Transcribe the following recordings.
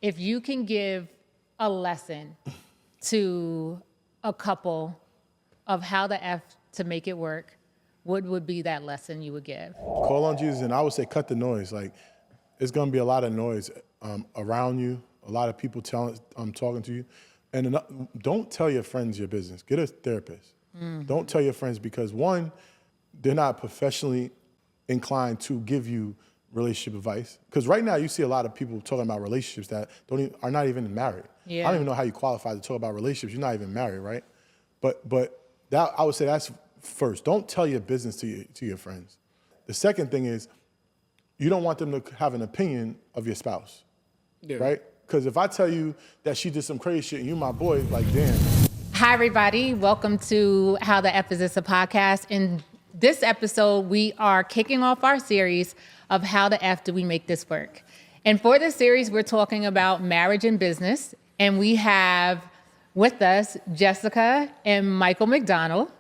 if you can give a lesson to a couple of how the F to make it work, what would be that lesson you would give? Call on Jesus, and I would say cut the noise. Like, it's going to be a lot of noise around you, a lot of people talking to you. And don't tell your friends your business. Get a therapist. Don't tell your friends because, one, they're not professionally inclined to give you relationship advice. Because right now you see a lot of people talking about relationships that are not even married. Yeah. I don't even know how you qualify to talk about relationships. You're not even married, right? But that, I would say that's first. Don't tell your business to your friends. The second thing is you don't want them to have an opinion of your spouse, right? Because if I tell you that she did some crazy shit and you my boy, like, damn. Hi, everybody. Welcome to How the F Is This a Podcast. In this episode, we are kicking off our series of How the F Do We Make This Work? And for this series, we're talking about marriage and business. And we have with us Jessica and Michael McDonald.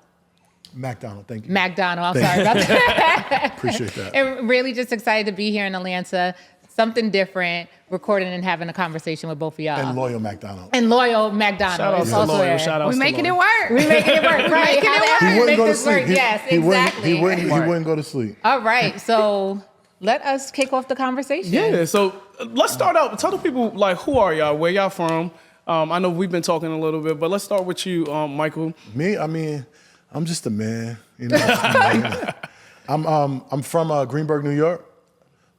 McDonald, thank you. McDonald, I'm sorry about that. Appreciate that. And really just excited to be here in Atlanta. Something different, recording and having a conversation with both of y'all. And Loyal McDonald. And Loyal McDonald. Shout out to Loyal. Shout out We're to making it Loyal. work. We're making it work, right? Making it How work. to make this work. Yes, exactly. He wouldn't go to sleep. All right, so let us kick off the conversation. Yeah, so let's start out. Tell the people, like, who are y'all? Where y'all from? I know we've been talking a little bit, but let's start with you, Michael. Me, I mean, I'm just a man. You know, I'm from Greenburgh, New York.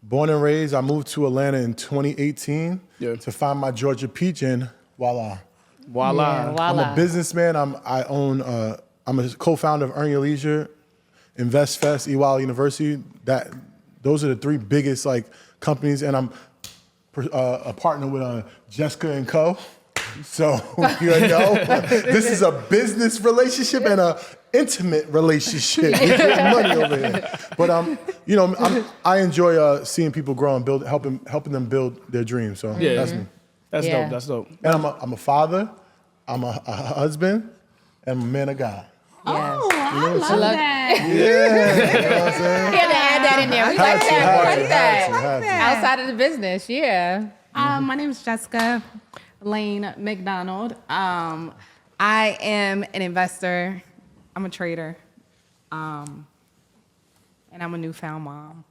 Born and raised. I moved to Atlanta in 2018 to find my Georgia peach, and voila. Voila. I'm a businessman. I'm a co-founder of Earn Your Leisure, InvestFest, EWAL University. Those are the three biggest companies, and I'm a partner with Jessica and Co. So you know, this is a business relationship and a intimate relationship. We're getting money over here. But I enjoy seeing people grow and build, helping them build their dreams. So that's me. That's dope. That's dope. And I'm a father. I'm a husband, and I'm a man of God. Yes. Oh, I love that. Yeah, you know what I'm saying? You had to add that in there. We like that. We like that. Had Outside of the business, yeah. My name is Jessica Laine-Macdonald. I am an investor. I'm a trader. And I'm a newfound mom.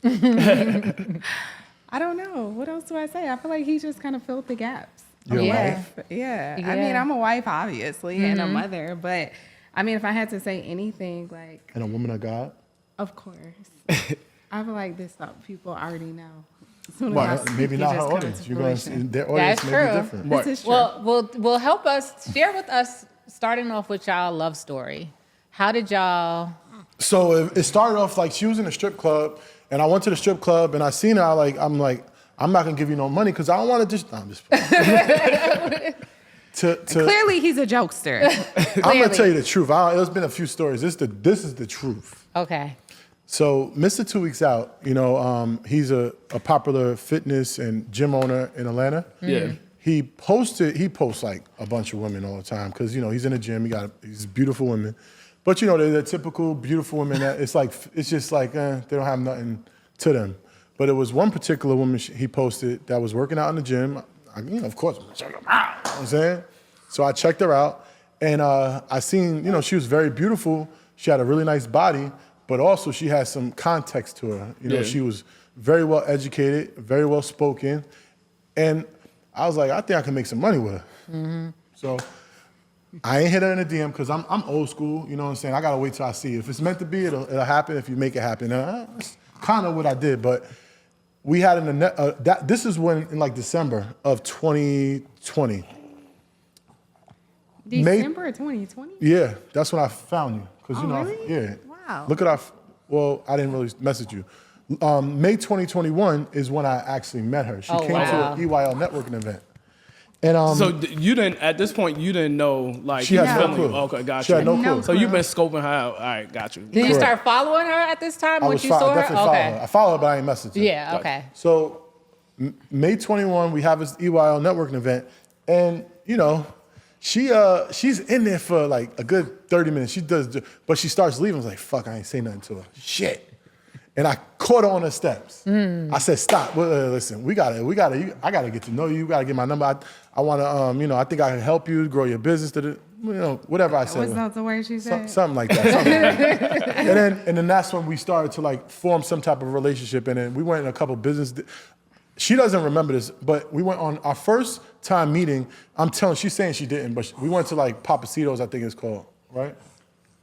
I don't know. What else do I say? I feel like he just kind of filled the gaps. You're a wife? Yeah. I mean, I'm a wife, obviously, and a mother. But, I mean, if I had to say anything, And a woman of God? Of course. I feel like this stuff people already know. Well, maybe not her audience. You're going to their audience may be different. This is true. Well, will help us share with us, starting off with y'all love story. How did y'all? So it started off she was in a strip club, and I went to the strip club, and I seen her. I'm not gonna give you no money because I don't want to just. No, I'm just. Clearly, he's a jokester. I'm gonna tell you the truth. There's been a few stories. This is the truth. Okay. So Mr. 2 Weeks Out, he's a popular fitness and gym owner in Atlanta. Yeah. He posts a bunch of women all the time because he's in the gym. He's beautiful women, but they're the typical beautiful women that it's just they don't have nothing to them. But it was one particular woman he posted that was working out in the gym. Of course, I'm gonna check her out. You know what I'm saying? So I checked her out, and I seen she was very beautiful. She had a really nice body, but also she had some context to her. She was very well educated, very well spoken, and I was like, I think I can make some money with her. Mm-hmm. So I ain't hit her in a DM because I'm old school. You know what I'm saying? I gotta wait till I see it. If it's meant to be, it'll happen. If you make it happen, that's kind of what I did. But we had this is when in December of 2020. December of 2020? Yeah, that's when I found you. Because really? yeah. Wow. Look at I didn't really message you. May 2021 is when I actually met her. She came to an EYL networking event. And so you didn't, at this point, you didn't know, she had no clue. Okay, got She you. had no clue. So you've been scoping her out. All right, got you. Did you start following her at this time when you saw her? Definitely follow her. I follow her, but I ain't messaged her. Yeah, okay. So May 21, we have this EYL networking event, and she's in there for a good 30 minutes. She does, but she starts leaving. I was like, fuck, I ain't say nothing to her. Shit. And I caught her on the steps. I said, stop, listen, I gotta get to know you. You gotta get my number. I wanna, I think I can help you grow your business, whatever I said. What's not the word she said? Something like that. And then that's when we started to like form some type of relationship. And then we went in a couple business. She doesn't remember this, but we went on our first time meeting. She's saying she didn't, but we went to like Papacitos, I think it's called, right?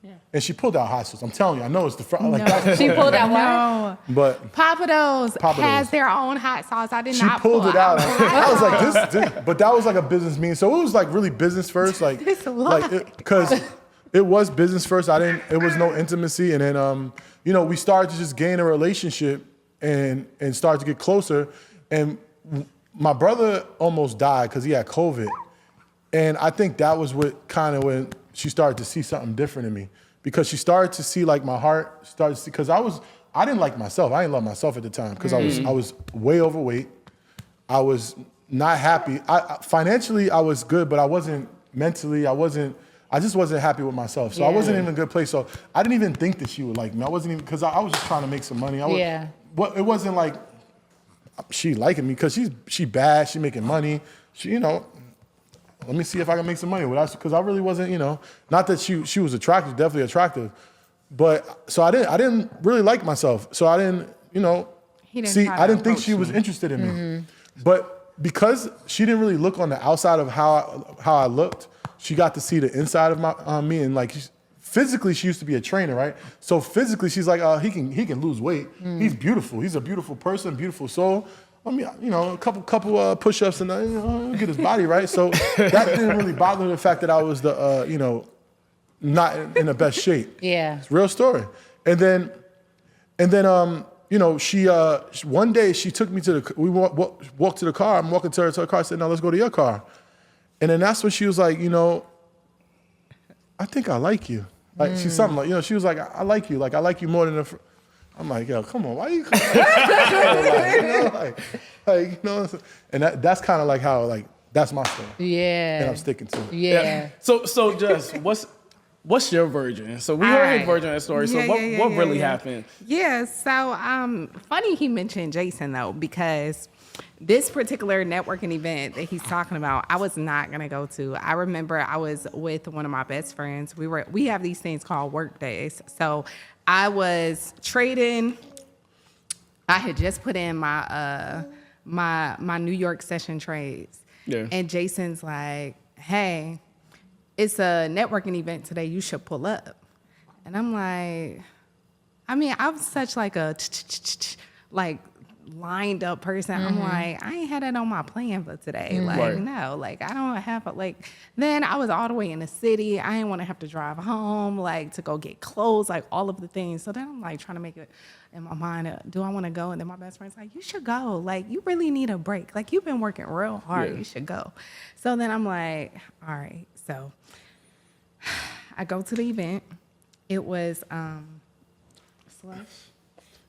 Yeah. And she pulled out hot sauce. I'm telling you, I know it's the front. She pulled out what? No. But Papados has their own hot sauce. I did she not pulled pull it out. I was like, this, but that was like a business meeting. So it was like really business first, like, because it was business first. It was no intimacy. And then, we started to just gain a relationship and start to get closer. And my brother almost died because he had COVID. And I think that was what kind of when she started to see something different in me, because she started to see like my heart started to see, because I didn't like myself. I didn't love myself at the time because I was way overweight. I was not happy. Financially, I was good, but I wasn't mentally, I just wasn't happy with myself. So I wasn't in a good place. So I didn't even think that she would like me. I wasn't even, because I was just trying to make some money. It wasn't like she liking me, because she bad, she making money. She, let me see if I can make some money with her, because I really wasn't, not that she was attractive, definitely attractive, but so I didn't really like myself. So I didn't, I didn't think she was interested in me. But because she didn't really look on the outside of how I looked, she got to see the inside of me, and like physically she used to be a trainer, right? So physically she's like, he can lose weight. He's beautiful. He's a beautiful person, beautiful soul. I mean, a couple push-ups and get his body right. So that didn't really bother the fact that I was not in the best shape. Yeah, it's a real story. And then she one day she took me to we walked to the car. I'm walking to her car. I said, "No, let's go to your car." And then that's when she was like, I think I like you. Like she's something like, she was like, I like you. Like I like you more than I'm like, yo, come on, why you come and that's kind of like how, that's my story. Yeah. And I'm sticking to it. Yeah. So Jess, what's your version? So we heard his version of that story. So what really happened? Yeah, so funny he mentioned Jason, though, because this particular networking event that he's talking about, I was not gonna go to. I remember I was with one of my best friends. We have these things called work days. So I was trading. I had just put in my my New York session trades. Yeah. And Jason's like, "Hey, it's a networking event today. You should pull up." And I'm like, I'm such like a lined up person. I'm like, I ain't had that on my plan for today. No, I don't have then I was all the way in the city. I didn't want to have to drive home, to go get clothes, all of the things. So then I'm trying to make it in my mind, do I want to go? And then my best friend's like, you should go. You really need a break. You've been working real hard. Yeah. You should go. So then I'm like, all right. So I go to the event. It was Slush.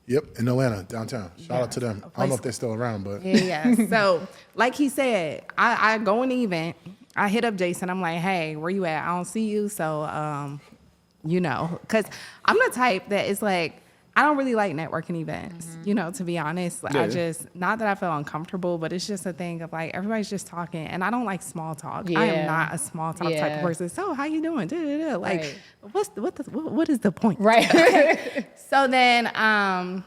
Yep, in Atlanta, downtown. Shout out to them. I don't know if they're still around, but. Yeah. So, like he said, I go in the event. I hit up Jason. I'm like, hey, where you at? I don't see you. So, because I'm the type that is I don't really like networking events, to be honest. Yeah. I just, not that I feel uncomfortable, but it's just a thing of everybody's just talking. And I don't like small talk. Yeah. I am not a small talk type of person. So how you doing? Right. What is the point? Right. So then I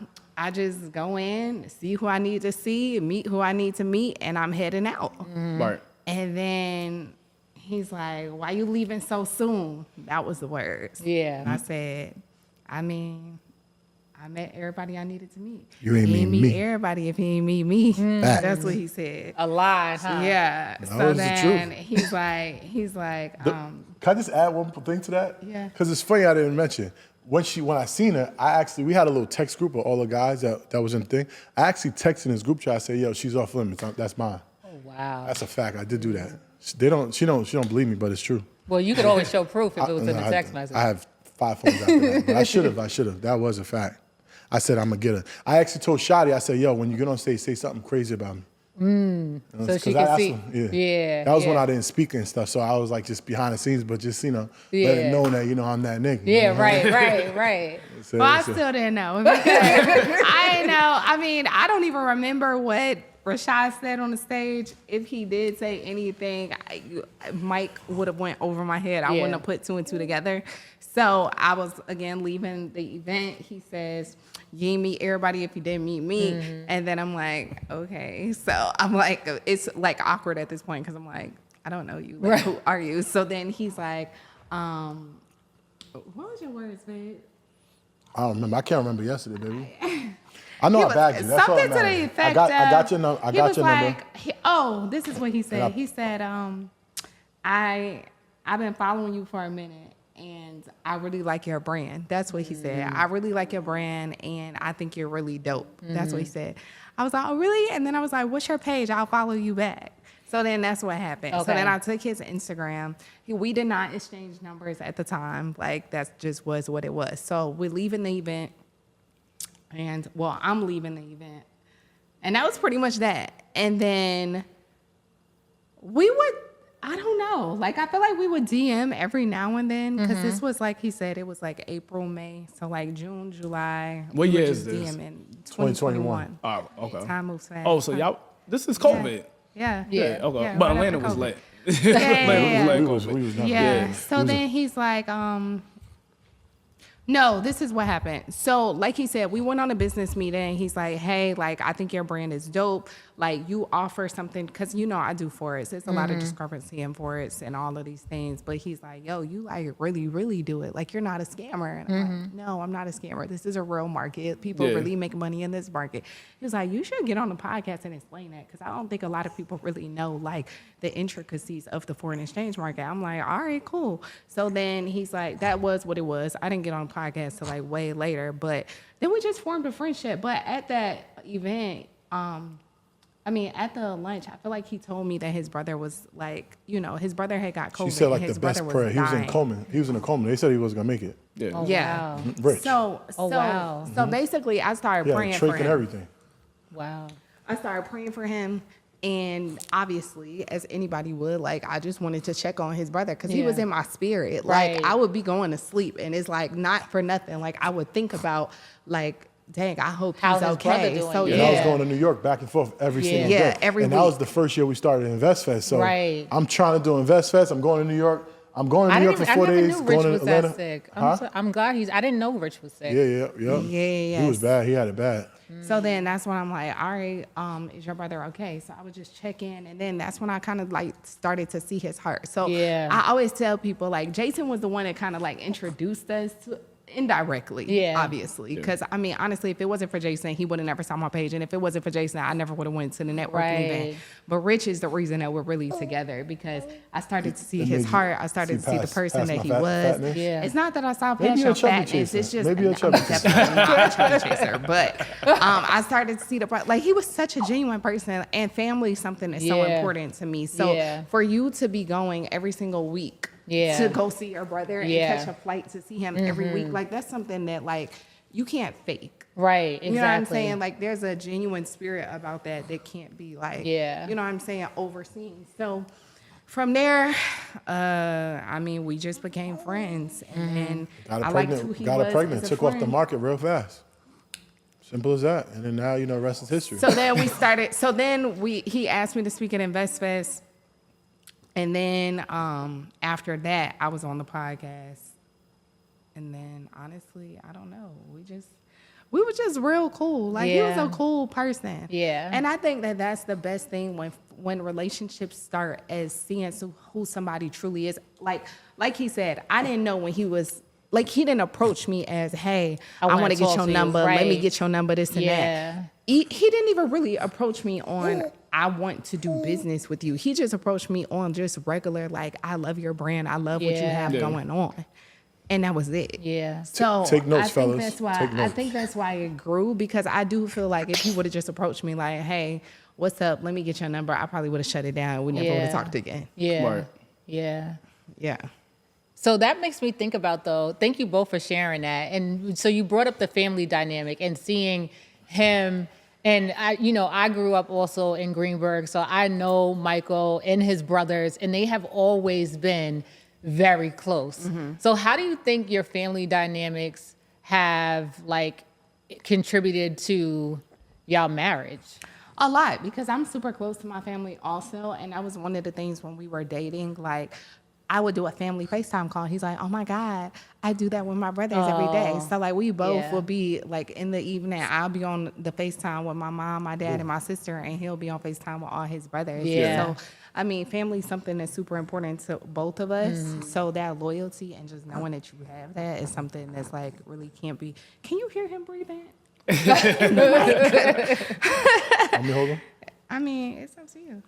just go in, see who I need to see, meet who I need to meet, and I'm heading out. Right. And then he's like, why you leaving so soon? That was the words. Yeah. And I said, I met everybody I needed to meet. You ain't he meet meet me. everybody if he ain't meet me. That's what he said. A lie, huh? Yeah. That so was the then truth. he's like, Can I just add one thing to that? Yeah. Because it's funny I didn't mention. When I seen her, we had a little text group of all the guys that was in the thing. I actually texted in his group chat. I said, yo, she's off limits. That's mine. Oh, wow. That's a fact. I did do that. She don't believe me, but it's true. Well, you could always show proof if it was in the text message. I have 5 phones after that. But I should have. That was a fact. I said, I'm going to get her. I actually told Shadi, I said, yo, when you get on stage, say something crazy about me. So she can see. Yeah. That was when I didn't speak and stuff, so I was like just behind the scenes, but just, let it know that, I'm that nigga. Yeah, right. So, Well, I still didn't know because I didn't know. I mean, I don't even remember what Rashad said on the stage. If he did say anything, Mike would have went over my head. I wouldn't have put two and two together. So I was, again, leaving the event. He says, you ain't meet everybody if you didn't meet me. And then I'm like, okay. So I'm like, it's like awkward at this point because I'm like, I don't know you. Like, who are you? So then he's like, what was your words, babe? I don't remember. I can't remember yesterday, baby. I know I bagged you. That's all something that to the matters. effect I got your number. I got your number. This is what he said. He said, I've been following you for a minute, and I really like your brand. That's what he said. I really like your brand, and I think you're really dope. That's what he said. I was like, oh, really? And then I was like, what's your page? I'll follow you back. So then that's what happened. Okay. So then I took his Instagram. We did not exchange numbers at the time. Like, that just was what it was. So we're leaving the event. And, well, I'm leaving the event. And that was pretty much that. And then we would, I don't know. Like, I feel like we would DM every now and then. Because this was, like he said, it was like April, May. So, like, June, July. What we year were is just this? DMing. 2021. Oh, okay. Time moves fast. Oh, so y'all, this is COVID. Yeah. Yeah, okay. Yeah, But right Atlanta after was COVID. late. Yeah. Atlanta We was was, late we COVID. was never. Yeah. So then he's like, no, this is what happened. So, like he said, we went on a business meeting. He's like, hey, like, I think your brand is dope. Like, you offer something, because, I do forests. There's a lot of discrepancy in forests and all of these things. But he's like, yo, you, like, really, really do it. Like, you're not a scammer. And I'm like, no, I'm not a scammer. This is a real market. People really make money in this market. He was like, you should get on the podcast and explain that, because I don't think a lot of people really know, like, the intricacies of the foreign exchange market. I'm like, all right, cool. So then he's like, that was what it was. I didn't get on the podcast till like way later, but then we just formed a friendship. But at that event, at the lunch, I feel like he told me that his brother was like, his brother had got COVID. She said like and his the best brother prayer. was He was in dying. coma. He was in a coma. They said he wasn't gonna make it. Yeah. Oh, Yeah. wow. Rich. So basically, I started He had praying a for trach him. and everything. Wow. I started praying for him. And obviously, as anybody would, like, I just wanted to check on his brother because he was in my spirit. Like, Right. I would be going to sleep, and it's like, not for nothing. Like, I would think about, like, dang, I hope he's How's his okay. brother doing? So, Yeah. And I was going to New York back and forth every single day. Yeah, every and that was week. the first year we started InvestFest. So Right. I'm trying to do InvestFest. I'm going to New York. I'm going to New York for 4 I never days. knew Going Rich to was Atlanta. that sick. Huh? I'm glad I didn't know Rich was sick. Yeah. He was bad. He had it bad. So then that's when I'm like, all right, is your brother okay? So I would just check in. And then that's when I kind of like started to see his heart. So Yeah. I always tell people, like, Jason was the one that kind of like introduced us to indirectly, obviously. Because, honestly, if it wasn't for Jason, he would have never saw my page. And if it wasn't for Jason, I never would have went to the networking event. But Rich is the reason that we're really together, because I started to see his heart. I started to see the person that he was. Fatness. Yeah. It's not that I saw Maybe past you're your a chubby fatness. chaser. It's just Maybe you're a I'm chubby chaser. definitely not a chubby chaser. But I started to see like, he was such a genuine person, and family is something that's so important to me. So for you to be going every single week to go see your brother and catch a flight to see him every week, like, that's something that, like, you can't fake. Right, exactly. You know what I'm saying? Like, there's a genuine spirit about that can't be, like, you know what I'm saying, overseen. So from there, we just became friends. And then Got I her liked pregnant. who he Got was her pregnant. as a Took off the friend. market real fast. Simple as that. And then now, the rest is history. So then we started. So then he asked me to speak at InvestFest, and then after that, I was on the podcast. And then honestly, I don't know. We were just real cool. Like, he was a cool person. Yeah. And I think that that's the best thing when relationships start, as seeing who somebody truly is. Like he said, I didn't know when he was. Like, he didn't approach me as, hey, I wanna want to get talk your to you. number. Let me Right. get your number, this and that. He didn't even really approach me on, I want to do business with you. He just approached me on just regular, like, I love your brand. I love what you have going on. And that was it. Yeah. So Take notes, I think fellas. that's why Take I notes. think that's why it grew, because I do feel like if he would have just approached me like, hey, what's up? Let me get your number, I probably would have shut it down. We never would have talked again. Yeah. Right. Yeah. Yeah. So that makes me think about, though, thank you both for sharing that. And so you brought up the family dynamic and seeing him And I grew up also in Greenburgh, so I know Michael and his brothers, and they have always been very close. So how do you think your family dynamics have like contributed to y'all marriage? A lot, because I'm super close to my family also, and that was one of the things when we were dating, like I would do a family FaceTime call. He's like, oh my God, I do that with my brothers every day. So like we both will be like in the evening, I'll be on the FaceTime with my mom, my dad, and my sister, and he'll be on FaceTime with all his brothers. Yeah. So I mean, family is something that's super important to both of us. So that loyalty and just knowing that you have that is something that's like really can't be. Can you hear him breathing? Want me to hold him? I mean, it's up to you.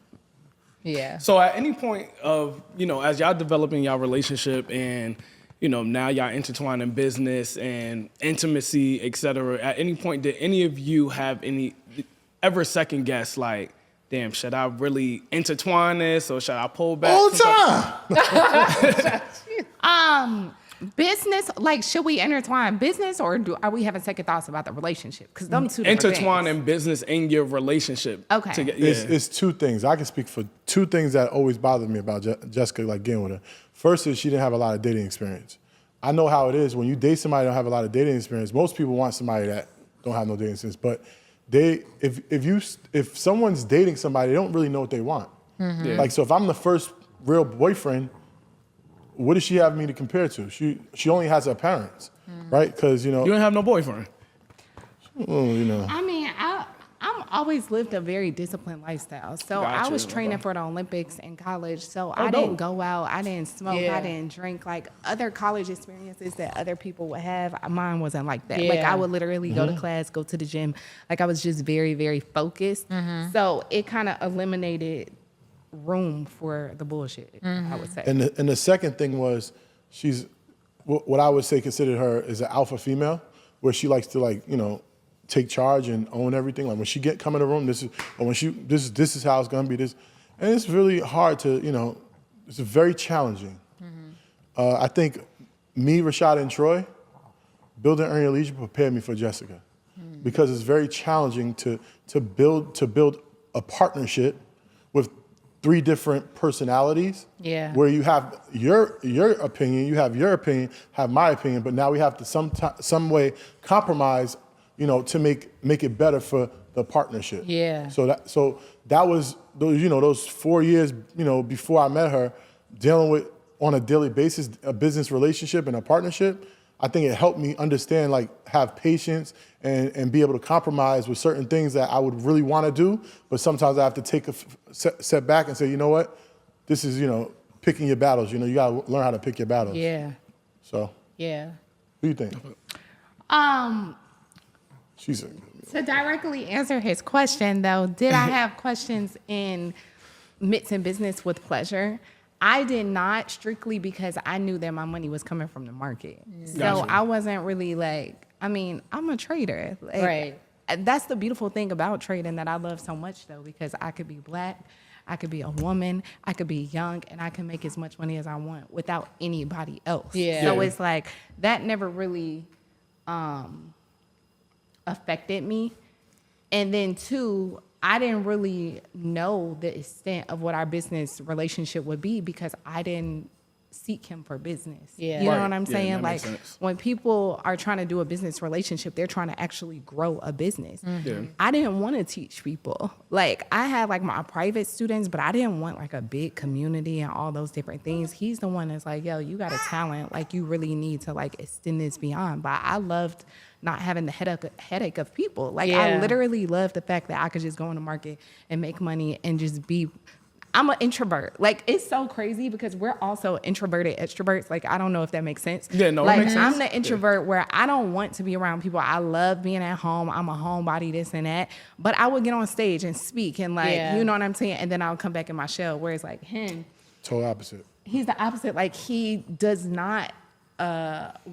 Yeah. So at any point of, as y'all developing y'all relationship and, now y'all intertwined in business and intimacy, et cetera, at any point, did any of you have ever second guess, like, damn, should I really intertwine this or should I pull back? All the time. Business, like, should we intertwine business or are we having second thoughts about the relationship? Because them two different Intertwine things. in business and your relationship. Okay. It's two things. I can speak for two things that always bothered me about Jessica, like getting with her. First is she didn't have a lot of dating experience. I know how it is when you date somebody that don't have a lot of dating experience. Most people want somebody that don't have no dating experience, but if someone's dating somebody, they don't really know what they want. Yeah. Like, so if I'm the first real boyfriend, what does she have me to compare to? She only has her parents, right? Because You don't have no boyfriend. I mean, I'm always lived a very disciplined lifestyle. So I was training for the Olympics in college. So I didn't go out. I didn't smoke. Yeah. I didn't drink. Like other college experiences that other people would have, mine wasn't like that. Yeah. Like I would literally go to class, go to the gym. Like I was just very, very focused. So it kind of eliminated room for the bullshit, I would say. And the second thing was she's what I would say considered her is an alpha female, where she likes to take charge and own everything. Like when she come in the room, this is how it's gonna be. This, and it's really hard to it's very challenging. I think me, Rashada, and Troy, building Earn Your Leisure prepared me for Jessica, because it's very challenging to build a partnership with 3 different personalities. Yeah. Where you have your opinion, you have your opinion, have my opinion, but now we have to some way compromise, to make it better for the partnership. Yeah. So that was those 4 years, before I met her, dealing with on a daily basis a business relationship and a partnership. I think it helped me understand, like, have patience and be able to compromise with certain things that I would really want to do, but sometimes I have to take a step back and say, you know what, this is, picking your battles. You got to learn how to pick your battles. Yeah. So, Yeah. what do you think? She's To directly answer his question, though, did I have questions in mixing business with pleasure? I did not, strictly because I knew that my money was coming from the market. So Gotcha. I wasn't really like, I'm a trader. Like, Right. That's the beautiful thing about trading that I love so much, though, because I could be Black, I could be a woman, I could be young, and I can make as much money as I want without anybody else. Yeah. So it's like, that never really affected me. And then 2, I didn't really know the extent of what our business relationship would be because I didn't seek him for business. Yeah. You know Right. what I'm Yeah, saying? that Like makes sense. when people are trying to do a business relationship, they're trying to actually grow a business. Yeah. I didn't want to teach people. Like I had like my private students, but I didn't want like a big community and all those different things. He's the one that's like, yo, you got a talent. Like you really need to like extend this beyond. But I loved not having the headache of people. Like I Yeah. literally love the fact that I could just go in the market and make money and just be. I'm an introvert. Like it's so crazy because we're also introverted extroverts. Like I don't know if that makes sense. Yeah, no, it like makes sense. I'm the introvert where I don't want to be around people. I love being at home. I'm a homebody, this and that. But I would get on stage and speak and like, Yeah. you know what I'm saying? And then I'll come back in my shell. Whereas like him, total opposite. he's the opposite. Like he does not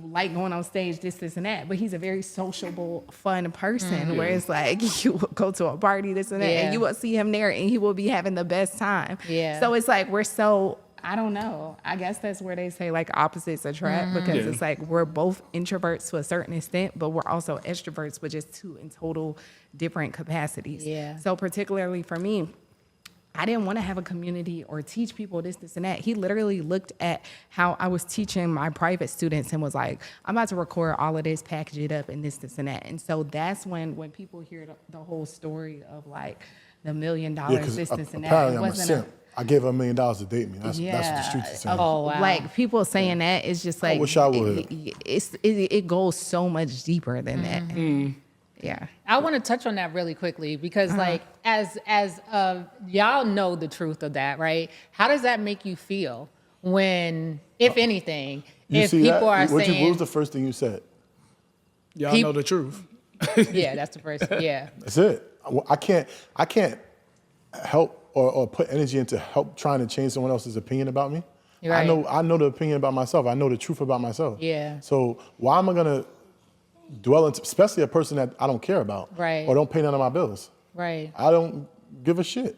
like going on stage, this and that. But he's a very sociable, fun person. Where it's like you will go to a party, this and that, Yeah. and you will see him there, and he will be having the best time. Yeah. So it's like we're so I don't know. I guess that's where they say like opposites attract because it's like we're both introverts to a certain extent, but we're also extroverts, but just two in total different capacities. Yeah. So particularly for me, I didn't want to have a community or teach people this, and that. He literally looked at how I was teaching my private students and was like, I'm about to record all of this, package it up, and this, and that. And so that's when people hear the whole story of like the $1 million, this, and that. Apparently It I'm a wasn't simp. I gave her $1 million to date me. That's what the streets are saying. Oh, wow. Like people saying that is just like, wish I would. It goes so much deeper than that. Yeah. I want to touch on that really quickly because, like, as y'all know the truth of that, right? How does that make you feel when, if anything, You if see people that? are saying, What was the first thing you said? Y'all know the truth. yeah, that's the first, yeah, That's it. I can't help or put energy into help trying to change someone else's opinion about me. Right. I know the opinion about myself. I know the truth about myself. Yeah. So why am I gonna dwell into, especially a person that I don't care about, Right. or don't pay none of my bills? right. I don't give a shit.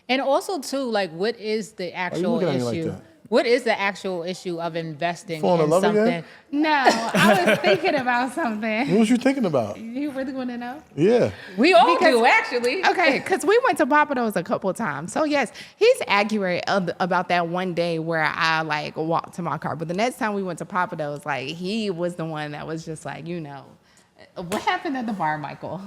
And also, too, like, what is the actual looking at me like issue? that? What is the actual issue of investing Falling in in love something? again? No, I was thinking about something. What was you thinking about? You really want to know? Yeah. We all Because- do, actually. Okay, because we went to Papados a couple of times. So yes, he's accurate about that one day where I like walked to my car. But the next time we went to Papados, like he was the one that was just like, what happened at the bar, Michael?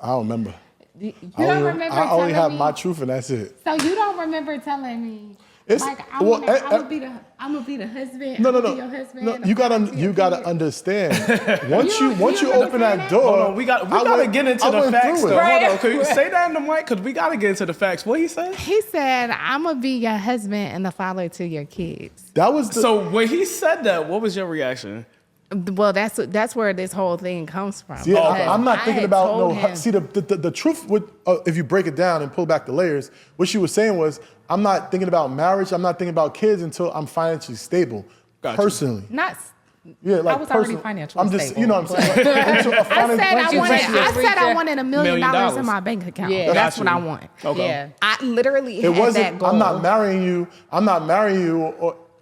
I don't remember. You don't remember I only telling have me? my truth and that's it. So you don't remember telling me? It's- Like I'm well, gonna be the husband. No, I'm gonna be your husband. no. I'm You gonna gotta be your kid. understand. Once You you don't open that understand door, Hold on, we gotta get into I the went facts through though. it. Right. Hold on, can you say that in the mic? Because we gotta get into the facts. What he said? He said, "I'm gonna be your husband and the father to your kids." That was the, So when he said that, what was your reaction? Well, that's where this whole thing comes from. Yeah, Because I'm not I thinking had about told no. him- See, the truth would, if you break it down and pull back the layers, what she was saying was, I'm not thinking about marriage. I'm not thinking about kids until I'm financially stable, Gotcha. personally. Not. Yeah, like I was already personal. financially I'm just, stable, you know what I'm saying. Until a I financial- said I wanted. reach I a wanted $1 million $1 in my bank account. Yeah. That's Got what I you. want. Okay. Yeah. I literally It had that wasn't. goal. I'm not marrying you. I'm not marrying you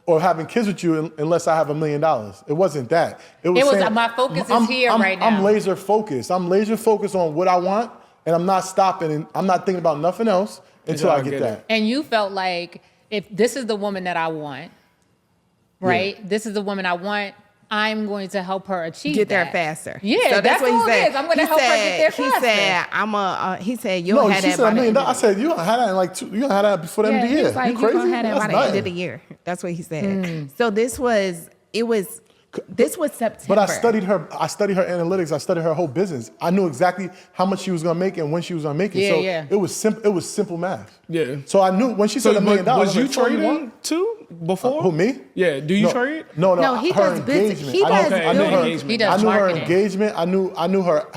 or having kids with you unless I have $1 million. It wasn't that. It was saying, my focus is here right now. I'm laser focused. I'm laser focused on what I want, and I'm not stopping. And I'm not thinking about nothing else until I get that. And you felt like, if this is the woman that I want, right? Yeah. This is the woman I want. I'm going to help her achieve Get there that. faster. Yeah, So that's what all he it said. is. I'm going to help her get there faster. He said, he said, you'll No, have she that said by $1 the million. end I of said you gonna have that in like you gonna have that before the end of the he year. was like, You crazy? you're gonna have that That's by the end nothing. of the year. That's what he said. So this was September. But I studied her analytics. I studied her whole business. I knew exactly how much she was gonna make and when she was gonna make it. Yeah, so yeah. it was simple math. Yeah. So I knew when she said $1 million. was you I was like, trading too before? Who, me? Yeah. Do you No. trade? No, he her does business. engagement. He I does knew- I knew her engagement. He does I knew her marketing. engagement. I knew her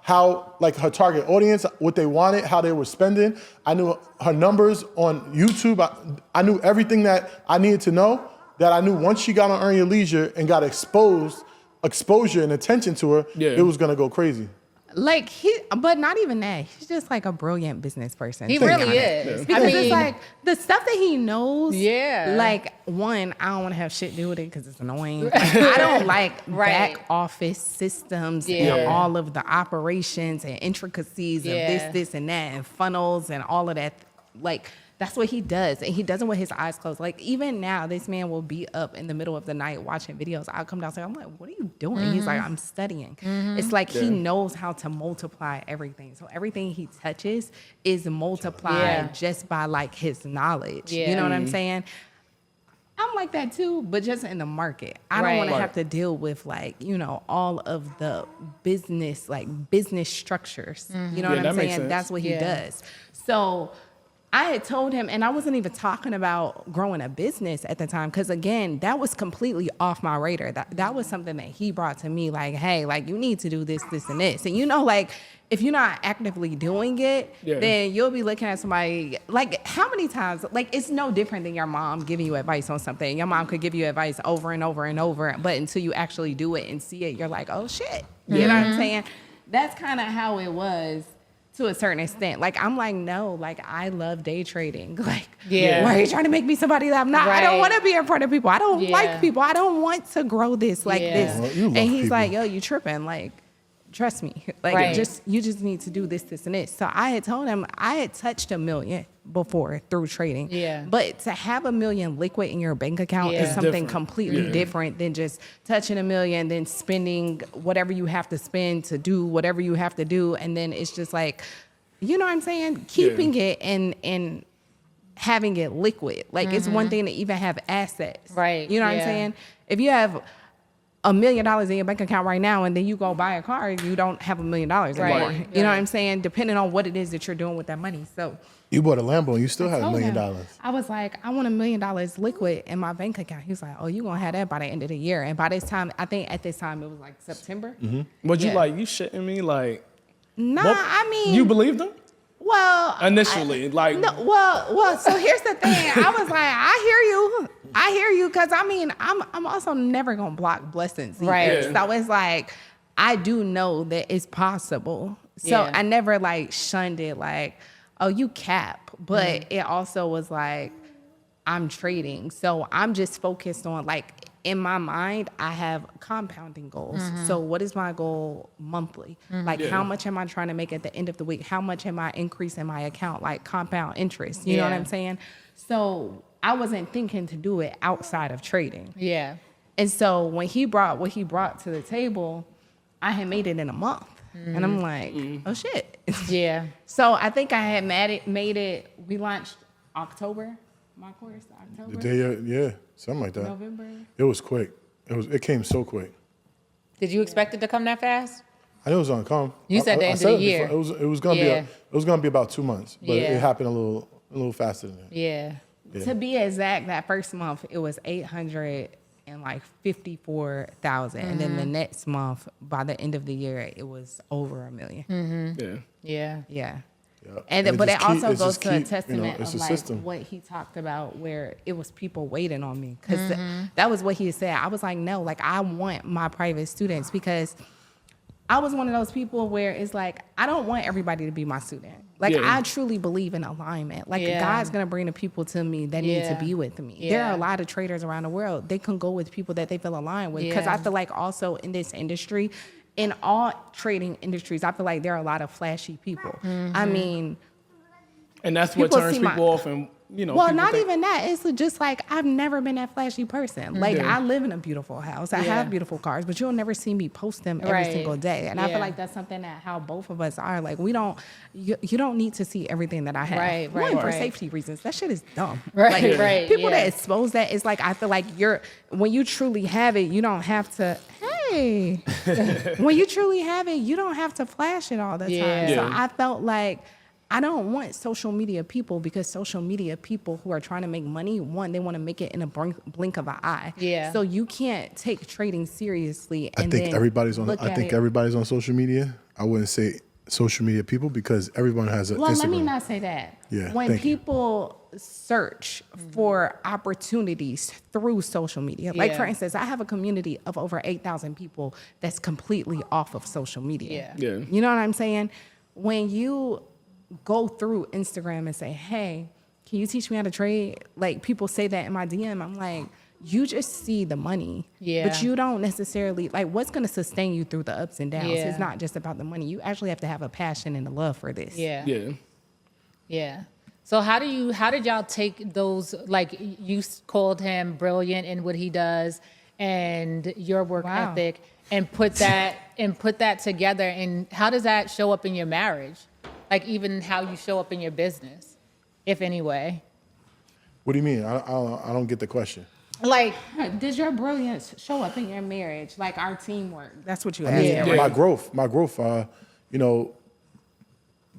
how like her target audience, what they wanted, how they were spending. I knew her numbers on YouTube. I knew everything that I needed to know. That I knew once she got on Earn Your Leisure and got exposure and attention to her, Yeah. it was gonna go crazy. Like but not even that. He's just like a brilliant business person. He to be really honest. is. Because I mean, it's like the stuff that he knows. Yeah. Like one, I don't want to have shit to do with it because it's annoying. Like, I don't like Right. back office systems Yeah. and all of the operations and intricacies Yeah. of this and that and funnels and all of that. Like that's what he does, and he does it with his eyes closed. Like even now, this man will be up in the middle of the night watching videos. I'll come downstairs. I'm like, "What are you doing?" He's like, "I'm studying." It's like he knows how to multiply everything. So everything he touches is multiplied Yeah. just by like his knowledge. Yeah. You know what I'm saying? I'm like that too, but just in the market. I don't want to Right. have to deal with like, all of the business structures. You know Yeah, what that I'm makes saying? sense. That's what he Yeah. does. So I had told him, and I wasn't even talking about growing a business at the time, because again, that was completely off my radar. That was something that he brought to me, like, hey, like you need to do this, this, and this. And like if you're not actively doing it, Yeah. then you'll be looking at somebody, like how many times, like it's no different than your mom giving you advice on something. Your mom could give you advice over and over and over, but until you actually do it and see it, you're like, oh shit. You know what I'm saying? That's kind of how it was to a certain extent. Like, I'm like, no, like, I love day trading. Like, Yeah. why are you trying to make me somebody that I'm not? I don't Right. want to be in front of people. I don't Yeah. like people. I don't want to grow this like Yeah. this. Well, you love And he's people. like, yo, you tripping. Like, trust me. Like, Right. you just need to do this, this, and this. So I had told him I had touched $1 million before through trading. Yeah. But to have $1 million liquid in your bank account Yeah. is It's something different. completely Yeah. different than just touching $1 million, then spending whatever you have to spend to do whatever you have to do. And then it's just like, you know what I'm saying? Keeping it and having it liquid. Like, it's one thing to even have assets. Right, You know what yeah. I'm saying? If you have $1 million in your bank account right now and then you go buy a car, you don't have $1 million anymore. Right, You know what right. I'm saying? Depending on what it is that you're doing with that money. So You bought a Lambo and you still had $1 told million. him, I was like, I want $1 million liquid in my bank account. He was like, oh, you gonna have that by the end of the year. And by this time, I think at this time it was like September. But you Yeah. like, you shitting me? Like, Nah, what- I mean, you believed him? well, Initially, like, no, well. So here's the thing. I was like, I hear you, because I mean, I'm also never gonna block blessings, either. Right. Yeah. So it's like, I do know that it's possible. So Yeah. I never like shunned it, like, oh, you cap. But it also was like, I'm trading, so I'm just focused on, like, in my mind, I have compounding goals. So what is my goal monthly? Like, how much am I trying to make at the end of the week? How much am I increasing my account? Like, compound interest. You know what Yeah. I'm saying? So I wasn't thinking to do it outside of trading. Yeah. And so when he brought what he brought to the table, I had made it in a month. And I'm like, oh shit. Yeah. So I think I had made it, we launched October, my course, The October, day, yeah, something like that. November. It was quick. It came so quick. Did you expect it to come that fast? I knew it was gonna come. You said the end of the said it year. before. It was gonna Yeah. it was gonna be about 2 months, but Yeah. it happened a little faster than that. Yeah. Yeah. To be exact, that first month it was 854,000, and then the next month, by the end of the year, it was over $1 million. yeah. Yeah. Yeah. Yeah. And it but just it also it's goes just to a you know, testament it's of a like system. what he talked about, where it was people waiting on me, because that was what he said. I was like, no, like, I want my private students, because I was one of those people where it's like, I don't want everybody to be my student. Like, Yeah. I truly believe in alignment. Like, Yeah. God's gonna bring the people to me that need to Yeah. be with me. There are Yeah. a lot of traders around the world. They can go with people that they feel aligned with. Because Yeah. I feel like also in this industry, in all trading industries, I feel like there are a lot of flashy people. I mean, And that's what People turns see my- people off, and well, people not think- even that. It's just like, I've never been that flashy person. Like, Yeah. I live in a beautiful house. I Yeah. have beautiful cars, but you'll never see me post them every Right. single day. And I Yeah. feel like that's something that how both of us are. Like, you don't need to see everything that I have. Right, One, right, for right. safety reasons. That shit is dumb. Right, Like, right, people yeah. that expose that, it's like, I feel like when you truly have it, you don't have to, hey. When you truly have it, you don't have to flash it all the time. Yeah. So Yeah. I felt like, I don't want social media people, because social media people who are trying to make money, one, they want to make it in a blink of an eye. Yeah. So you can't take trading seriously. I And think then everybody's on. look I at think it. everybody's on social media. I wouldn't say social media people, because everyone has an Well, Instagram. let me not say that. Yeah, When thank you. people search for opportunities through social media, like, Yeah. for instance, I have a community of over 8,000 people that's completely off of social media. Yeah. Yeah. You know what I'm saying? When you go through Instagram and say, hey, can you teach me how to trade? Like, people say that in my DM. I'm like, you just see the money. Yeah. But you don't necessarily, like, what's going to sustain you through the ups and downs? Yeah. It's not just about the money. You actually have to have a passion and a love for this. Yeah. Yeah. Yeah. So how did y'all take those, like, you called him brilliant in what he does and your work Wow. ethic, and put that together, and how does that show up in your marriage? Like, even how you show up in your business, if any way. What do you mean? I don't get the question. Like, Does your brilliance show up in your marriage, like our teamwork? That's what you I asked. mean, Yeah. my growth.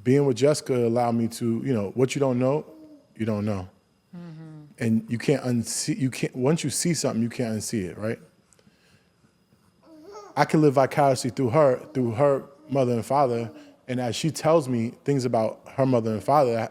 Being with Jessica allowed me to, what you don't know, you don't know. And you can't unsee, once you see something, you can't unsee it, right? I can live vicariously through her mother and father, and as she tells me things about her mother and father,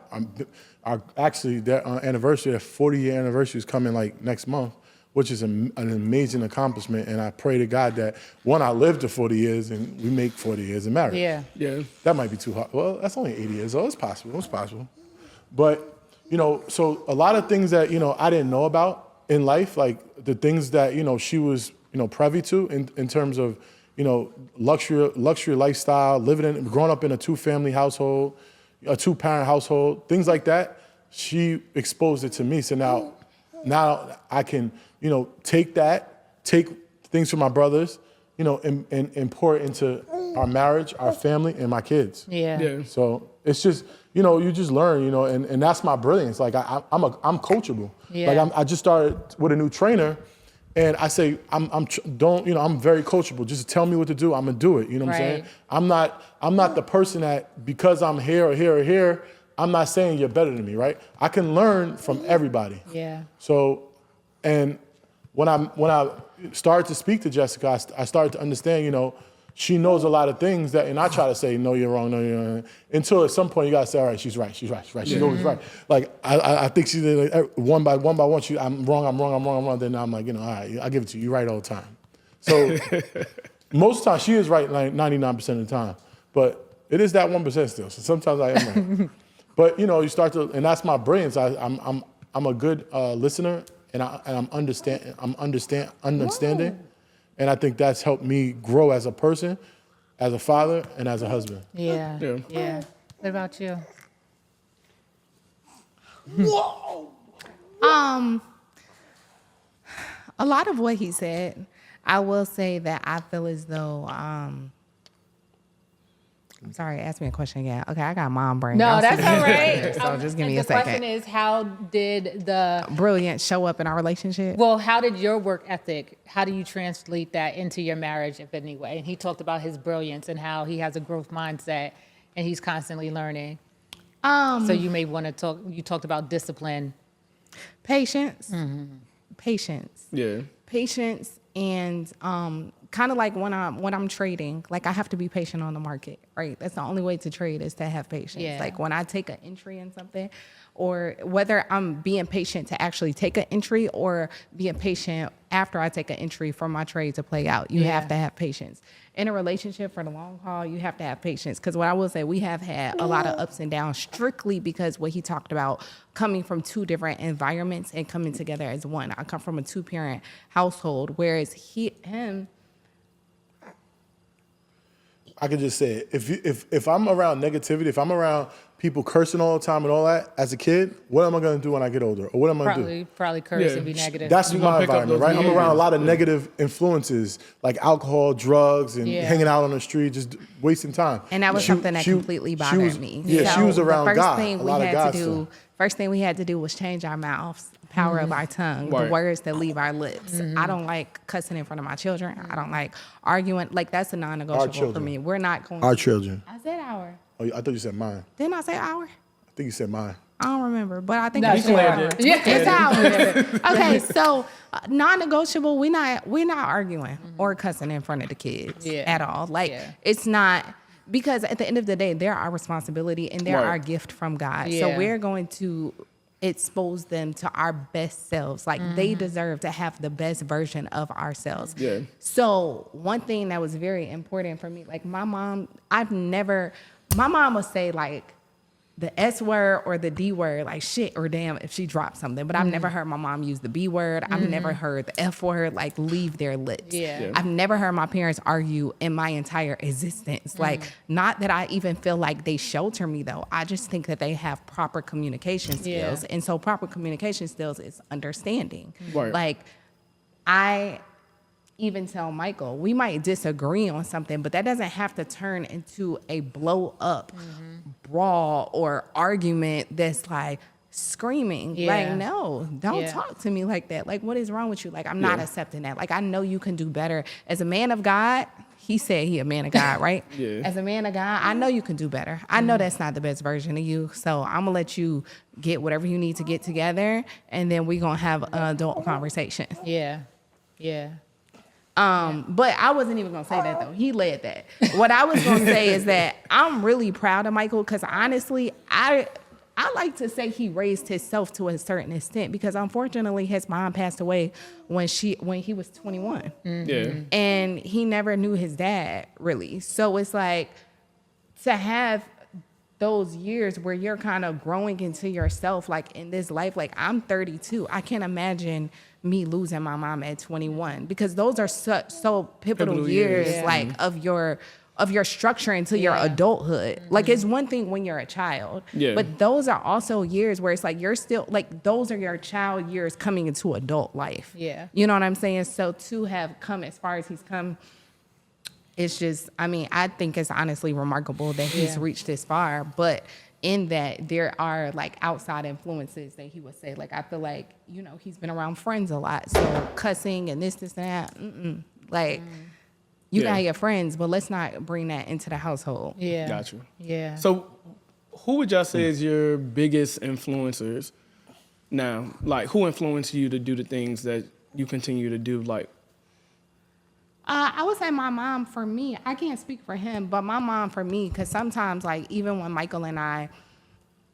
actually their anniversary, their 40-year anniversary is coming like next month. which is an amazing accomplishment. And I pray to God that, one, I live to 40 years and we make 40 years of marriage. Yeah. Yeah. That might be too hard. Well, that's only 80 years old. It's possible. It's possible. But, so a lot of things that, I didn't know about in life, like the things that, she was, privy to in terms of, luxury lifestyle, growing up in a 2-family household, a 2-parent household, things like that. She exposed it to me. So now I can, take things from my brothers, and pour it into our marriage, our family, and my kids. Yeah. So it's just, you just learn, and that's my brilliance. Like I'm coachable. Yeah. Like I just started with a new trainer, and I say I'm very coachable. Just tell me what to do, I'm gonna do it. You know what I'm saying? I'm not the person that because I'm here or here or here, I'm not saying you're better than me, right? I can learn from everybody. Yeah. So, and when I started to speak to Jessica, I started to understand, she knows a lot of things and I try to say, no, you're wrong, no, you're wrong. Until at some point you gotta say, all right, she's right. She's always right. Like, I think she's like, one by one, I'm wrong. Then I'm like, all right, I'll give it to you. You're right all the time. So most of the time she is right like 99% of the time, but it is that 1% still. So sometimes I am right. But you start to, and that's my brilliance. I'm a good listener, and I'm understanding, and I think that's helped me grow as a person, as a father, and as a husband. Yeah. What about you? Whoa. A lot of what he said, I will say that I feel as though I'm sorry, ask me a question again. Okay, I got mom brain. No, that's all right. So just give me a second. The question is, how did the brilliance show up in our relationship? Well, how did your work ethic, how do you translate that into your marriage, if any way? And he talked about his brilliance and how he has a growth mindset and he's constantly learning. So you may want to you talked about discipline. Patience. Mm-hmm. Patience. Yeah. Patience and kind of like when I'm trading, like I have to be patient on the market, right? That's the only way to trade is to have patience. Yeah. Like when I take an entry in something, or whether I'm being patient to actually take an entry or being patient after I take an entry for my trade to play out, you have to have patience. In a relationship for the long haul, you have to have patience. Because what I will say, we have had a lot of ups and downs strictly because what he talked about coming from 2 different environments and coming together as one. I come from a 2-parent household, whereas him. I could just say it. If I'm around negativity, if I'm around people cursing all the time and all that as a kid, what am I going to do when I get older? Or what am I going to do? Probably curse and be negative. That's my environment, right? I'm around a lot of negative influences like alcohol, drugs, and hanging out on the street, just wasting time. And that was something that completely bothered me. Yeah, she was around God. First thing we had to do was change our mouths, power of our tongue, the words that leave our lips. I don't like cussing in front of my children. I don't like arguing. Like, that's a non-negotiable for me. We're not going Our children. I said our. Oh, I thought you said mine. Didn't I say our? I think you said mine. I don't remember, but I think No, it's our. yeah. It's our. Okay, so non-negotiable, we're not arguing or cussing in front of the kids at all. Like, it's not. Because at the end of the day, they're our responsibility and they're our gift from God. So we're going to expose them to our best selves. Like they deserve to have the best version of ourselves. Yeah. So one thing that was very important for me, like my mom would say like the S word or the D word, like shit or damn if she dropped something. But I've never heard my mom use the B word. I've never heard the F word, like leave their lips. I've never heard my parents argue in my entire existence. Like, not that I even feel like they shelter me though. I just think that they have proper communication skills. And so proper communication skills is understanding. Right. Like, I even tell Michael, we might disagree on something, but that doesn't have to turn into a blow up brawl or argument that's like screaming. Like, no, don't talk to me like that. Like, what is wrong with you? Like, I'm not accepting that. Like, I know you can do better. As a man of God, he said he a man of God, right? As a man of God, I know you can do better. I know that's not the best version of you. So I'm gonna let you get whatever you need to get together, and then we're gonna have an adult conversation. But I wasn't even gonna say that though. He led that. What I was gonna say is that I'm really proud of Michael because honestly, I like to say he raised himself to a certain extent because unfortunately his mom passed away when he was 21. Yeah. And he never knew his dad really. So it's like to have those years where you're kind of growing into yourself, like in this life, like I'm 32. I can't imagine me losing my mom at 21 because those are so pivotal years, Yeah. like of your structure into your adulthood. Like it's one thing when you're a child, but those are also years where it's like you're still like those are your child years coming into adult life. Yeah. You know what I'm saying? So to have come as far as he's come, it's just, I mean, I think it's honestly remarkable that he's reached this far, but in that there are like outside influences that he would say, like, I feel like, you know, he's been around friends a lot. So cussing and this and that, like you got your friends, but let's not bring that into the household. Yeah. Got you. Yeah. So who would y'all say is your biggest influencers now? Like, who influenced you to do the things that you continue to do? Like, I would say my mom for me. I can't speak for him, but my mom for me, because sometimes, like, even when Michael and I,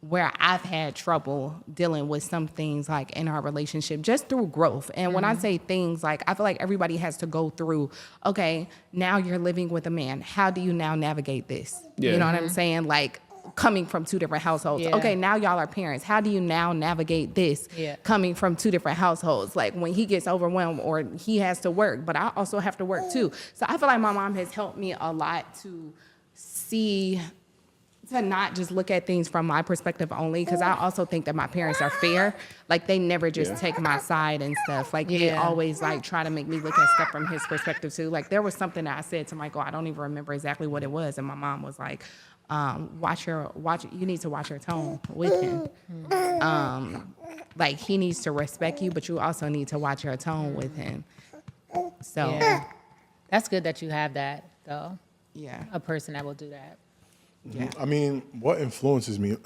where I've had trouble dealing with some things, like, in our relationship, just through growth. And when I say things, like, I feel like everybody has to go through, okay, now you're living with a man. How do you now navigate this? Yeah. You know what I'm saying? Like, coming from two different households. Yeah. Okay, now y'all are parents. How do you now navigate this coming from two different households? Like when he gets overwhelmed or he has to work, but I also have to work too. So I feel like my mom has helped me a lot to see, to not just look at things from my perspective only, because I also think that my parents are fair. Like they never just take my side and stuff. Like they always like try to make me look at stuff from his perspective too. Like there was something that I said to Michael, I don't even remember exactly what it was, and my mom was like, you need to watch your tone with him. Like he needs to respect you, but you also need to watch your tone with him. So That's good that you have that though. yeah. A person that will do that. Yeah. I mean, what influences me? You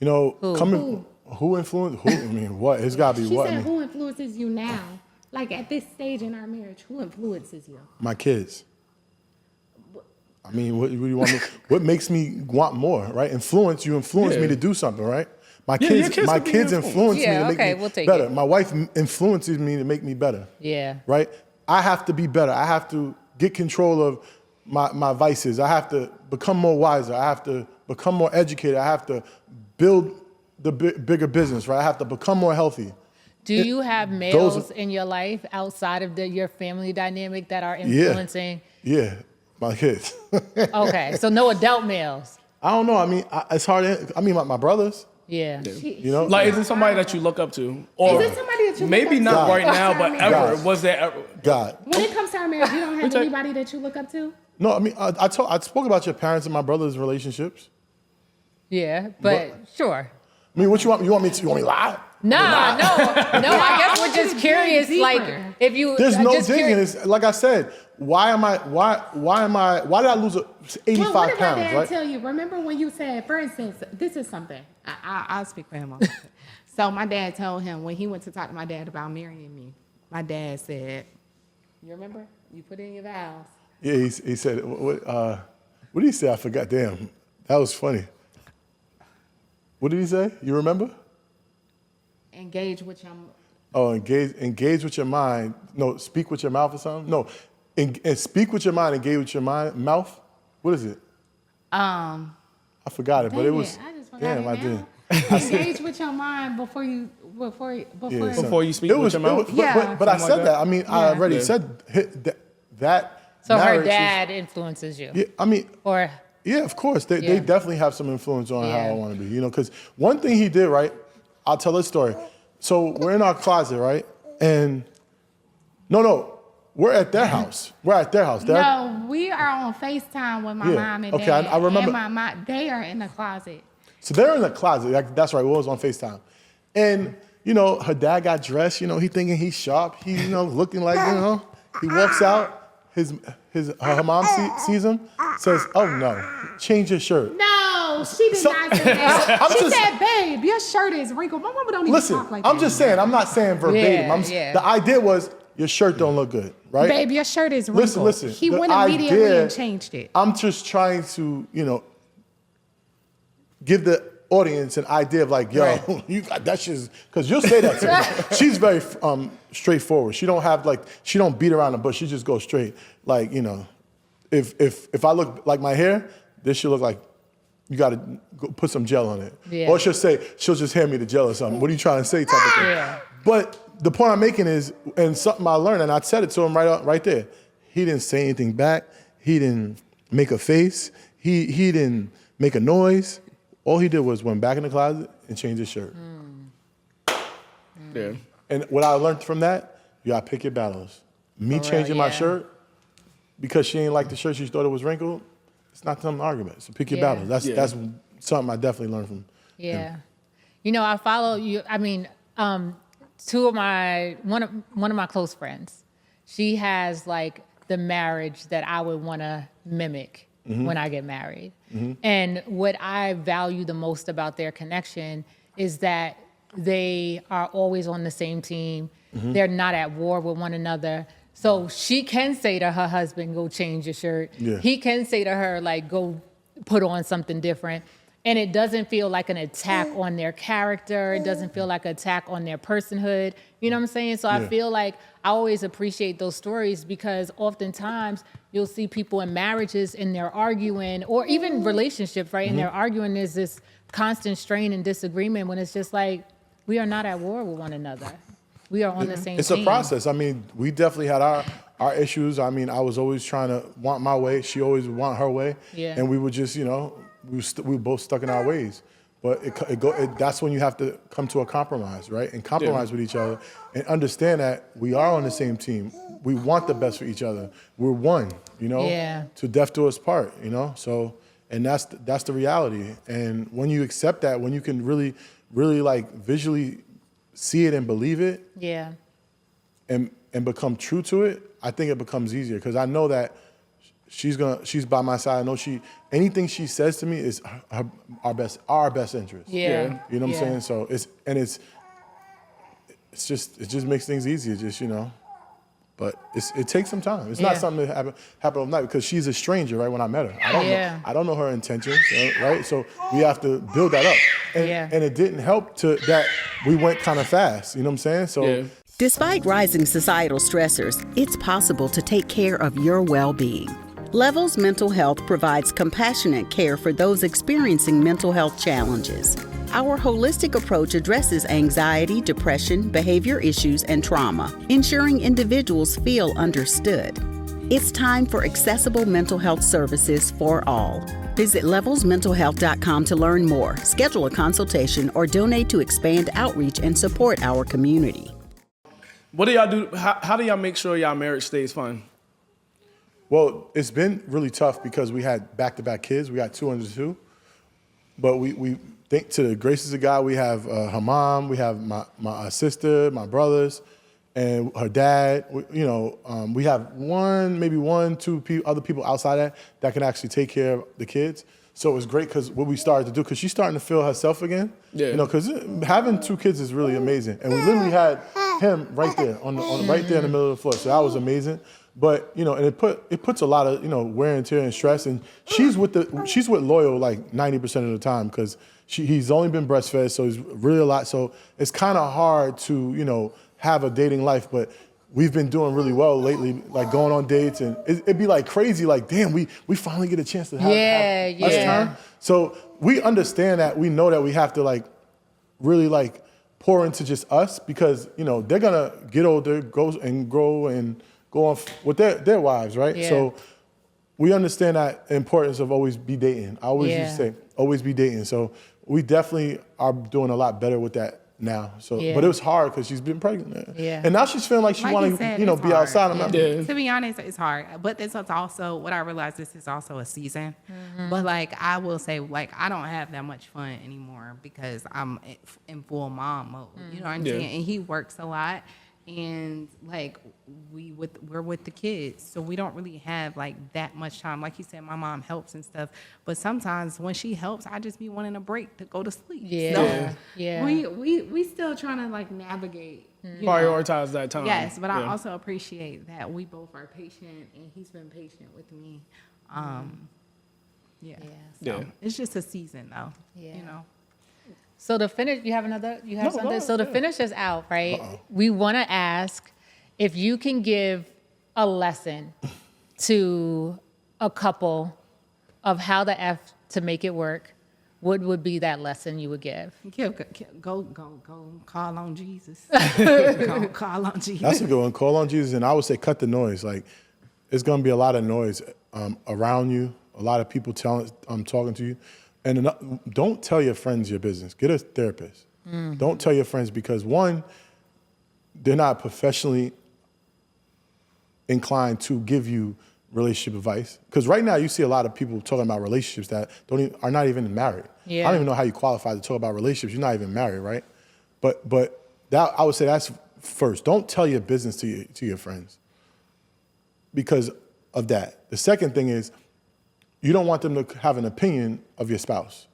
know, who influences? Who? I mean, what? It's got to be She what? I said, mean, who influences you now? Like at this stage in our marriage, who influences you? my kids. I mean, what do you want me? What makes me want more, right? You influence me to do something, right? My your kids, kids my could be kids influenced. influence me Yeah, to make okay, me we'll take better. it. My wife influences me to make me better. Yeah. Right? I have to be better. I have to get control of my vices. I have to become more wiser. I have to become more educated. I have to build the bigger business, right? I have to become more healthy. Do you have males in your life outside of your family dynamic that are influencing? Yeah, my kids. Okay, so no adult males. I don't know. I mean, it's hard. I mean, my brothers. Yeah. You know, like, is it somebody that you look up to? Or Is it somebody that you maybe look up not to? right now, but ever. God. Was there ever? God. When it comes to our marriage, you don't have Okay. anybody that you look up to? No, I mean, I spoke about your parents and my brother's relationships. Yeah, but sure. I mean, what you want? You want me to lie? No. I guess we're just curious. Like, if you There's no just digging. curious- It's, like I said, why did I lose 85 Well, what did my pounds, dad right? tell you? Remember when you said, for instance, this is something. I'll speak for him on that. So my dad told him when he went to talk to my dad about marrying me, my dad said, you remember? You put in your vows. Yeah, he said, what did he say? I forgot. Damn, that was funny. What did he say? You remember? Engage with your... Oh, engage with your mind. No, speak with your mouth or something? No, and speak with your mind, engage with your mouth. What is it? I forgot it, but it was. I just forgot Damn, it I now. did. Engage with your mind before you Yeah, Before you speak with your mouth? But I Something said like that. I mean, I already Yeah. said that. So her marriage is- dad influences you, Yeah, I mean, or yeah, of course. They Yeah. definitely have some influence on how Yeah. I want to be, you know, because one thing he did, right? I'll tell this story. So we're in our closet, right? And no, we're at their house. We're at their house. No, we are on FaceTime with my Yeah. mom and Okay, dad. I remember- And my mom, they are in the closet. So they're in the closet. That's right. We was on FaceTime. And, you know, her dad got dressed. You know, he thinking he's sharp. He, you know, looking like, you know. He walks out. Her mom sees him, says, "Oh, no, change your shirt." No, she did So- not say that. I'm She just- said, babe, your shirt is wrinkled. My mama don't even Listen, talk like I'm that. just saying. I'm not saying verbatim. Yeah. The idea was your shirt don't look good, right? Babe, your shirt is wrinkled. Listen. He the went immediately idea- and changed it. I'm just trying to, you know, give the audience an idea of like, yo, Right. you got that shit, because you'll say that to me. She's very straightforward. She don't beat around the bush. She just goes straight. Like, you know, if I look like my hair, this should look like you got to go put some gel on it. Yeah. Or she'll just hand me the gel or something. What are you trying to say, type of thing. Yeah. But the point I'm making is, and something I learned, and I said it to him right there. He didn't say anything back. He didn't make a face. He didn't make a noise. All he did was went back in the closet and changed his shirt. Yeah. And what I learned from that, you gotta pick your battles. Me For real, changing my yeah. shirt because she ain't like the shirt, she thought it was wrinkled. It's not some argument. So pick your Yeah. battles. That's something I definitely learned from. Yeah. You know, I follow you. I mean, one of my close friends, she has like the marriage that I would want to mimic when I get married. And what I value the most about their connection is that they are always on the same team. They're not at war with one another. So she can say to her husband, go change your shirt. Yeah. He can say to her, like, go put on something different. And it doesn't feel like an attack on their character. It doesn't feel like an attack on their personhood. You know what I'm saying? So I feel like I always appreciate those stories because oftentimes you'll see people in marriages and they're arguing, or even relationships, right? And they're arguing, there's this constant strain and disagreement when it's just like, we are not at war with one another. We are on the same It's team. a process. I mean, we definitely had our issues. I mean, I was always trying to want my way. She always would want her way. Yeah. And we would just, you know, we were both stuck in our ways. But that's when you have to come to a compromise, right? And compromise with each other and understand that we are on the same team. We want the best for each other. We're one, you know? Yeah. To death do us part, you know? So, and that's the reality. And when you accept that, when you can really, really like visually see it and believe it, Yeah. and become true to it, I think it becomes easier because I know that she's by my side. I know anything she says to me is our best interest. Yeah. You know what I'm saying? So it just makes things easier, just, you know. But it takes some time. It's not something that happen overnight because she's a stranger, right? When I met her, I don't know her intentions, right? So we have to build that up, and it didn't help that we went kind of fast. You know what I'm saying? So. Despite rising societal stressors, it's possible to take care of your well-being. Levels Mental Health provides compassionate care for those experiencing mental health challenges. Our holistic approach addresses anxiety, depression, behavior issues, and trauma, ensuring individuals feel understood. It's time for accessible mental health services for all. Visit levelsmentalhealth.com to learn more, schedule a consultation, or donate to expand outreach and support our community. What do y'all do? How do y'all make sure y'all marriage stays fun? Well, it's been really tough because we had back-to-back kids. We got 2 under 2. But we think to the graces of God, we have her mom, we have my sister, my brothers, and her dad. We have maybe 2 other people outside that can actually take care of the kids. So it was great because what we started to do, because she's starting to feel herself again. Yeah. You know, because having 2 kids is really amazing. And we literally had him right there, right there in the middle of the floor. So that was amazing. But, you know, and it puts a lot of, you know, wear and tear and stress. And she's with Loyal like 90% of the time because he's only been breastfed, so he's really a lot. So it's kind of hard to, you know, have a dating life. But we've been doing really well lately, like going on dates, and it'd be like crazy, like, damn, we finally get a chance to have us time. So we understand that, we know that we have to like really like pour into just us because, you know, they're gonna get older, grow and go on with their wives, right? Yeah. So we understand that importance of always be dating. I always used to say, always be dating. So we definitely are doing a lot better with that now. So, but it was hard because she's been pregnant. Yeah. And now she's feeling like she want to, you know, be hard. outside. To be honest, it's hard. But this is also what I realized. This is also a season. But like I will say, like I don't have that much fun anymore because I'm in full mom mode. You know what I'm saying? And he works a lot. And like we're with the kids, so we don't really have like that much time. Like you said, my mom helps and stuff, but sometimes when she helps, I just be wanting a break to go to sleep. We still trying to like navigate, prioritize that time. Yes, but I also appreciate that we both are patient, and he's been patient with me. So it's just a season though. You know. So to finish, you have something? no, So to finish us out, right? We want to ask if you can give a lesson to a couple of how the F to make it work. What would be that lesson you would give? Go, call on Jesus. Go, call on Jesus. That's a good one. Call on Jesus, and I would say cut the noise. Like, it's going to be a lot of noise around you, a lot of people talking to you. And don't tell your friends your business. Get a therapist. Don't tell your friends because, one, they're not professionally inclined to give you relationship advice. Because right now you see a lot of people talking about relationships that are not even married. Yeah. I don't even know how you qualify to talk about relationships. You're not even married, right? But that, I would say that's first. Don't tell your business to your friends because of that. The second thing is you don't want them to have an opinion of your spouse,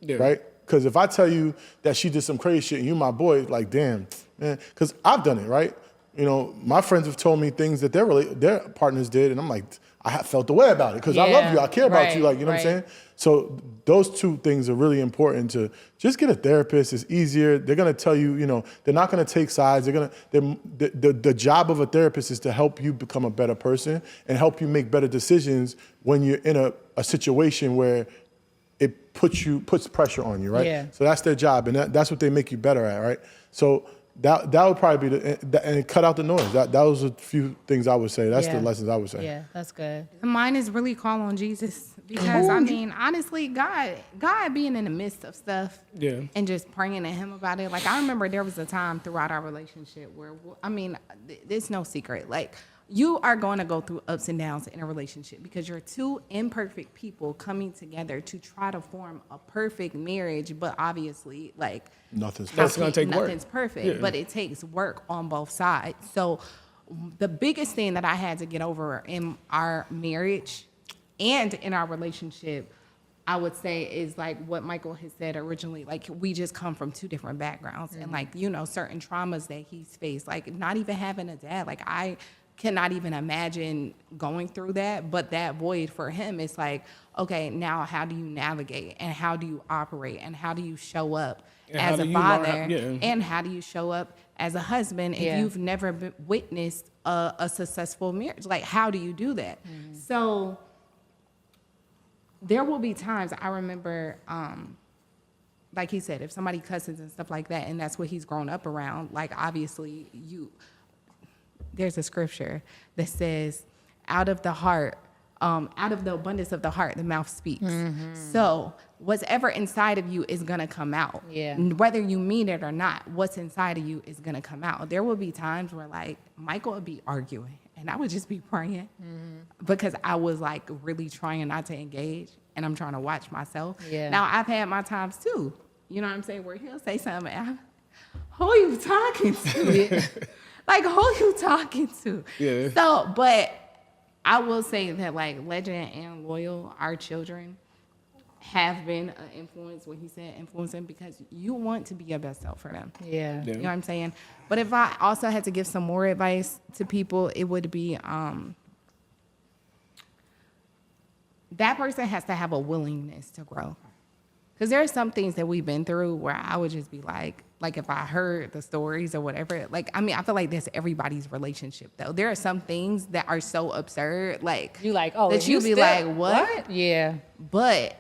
right? Because if I tell you that she did some crazy shit and you my boy, like, damn, man, because I've done it, right? You know, my friends have told me things that their partners did, and I'm like, I felt the way about it because I love you, I care about you, like, you know what I'm saying? So those two things are really important to just get a therapist. It's easier. They're gonna tell you, you know, they're not gonna take sides. The job of a therapist is to help you become a better person and help you make better decisions when you're in a situation where it puts pressure on you, right? Yeah. So that's their job, and that's what they make you better at, right? So that would probably be and cut out the noise. That was a few things I would say. That's the lessons I would say. Yeah, that's good. Mine is really call on Jesus because I mean, honestly, God being in the midst of stuff, and just praying to Him about it. Like I remember there was a time throughout our relationship where I mean, it's no secret. Like you are going to go through ups and downs in a relationship because you're two imperfect people coming together to try to form a perfect marriage, but obviously, like nothing's perfect, but it takes work on both sides. So the biggest thing that I had to get over in our marriage and in our relationship, I would say, is like what Michael has said originally. Like we just come from two different backgrounds and like, you know, certain traumas that he's faced, like not even having a dad. Like I cannot even imagine going through that, but that void for him is like, okay, now how do you navigate and how do you operate and how do you show up as a father and how do you show up as a husband if you've never witnessed a successful marriage? Like, how do you do that? So there will be times I remember, like he said, if somebody cusses and stuff like that, and that's what he's grown up around, like obviously there's a scripture that says, out of the abundance of the heart, the mouth speaks. So whatever inside of you is going to come out. Whether you mean it or not, what's inside of you is going to come out. There will be times where like Michael would be arguing and I would just be praying because I was like really trying not to engage and I'm trying to watch myself. Now I've had my times too. You know what I'm saying? Where he'll say something and who are you talking to? Like, who you talking to? So, but I will say that, like, Legend and Loyal, our children, have been an influence, when he said influencing, because you want to be your best self for them. You know what I'm saying? But if I also had to give some more advice to people, it would be that person has to have a willingness to grow. Because there are some things that we've been through where I would just be like if I heard the stories or whatever, like, I mean, I feel like that's everybody's relationship, though. There are some things that are so absurd, like, you like, oh, that you be like, what? Yeah. But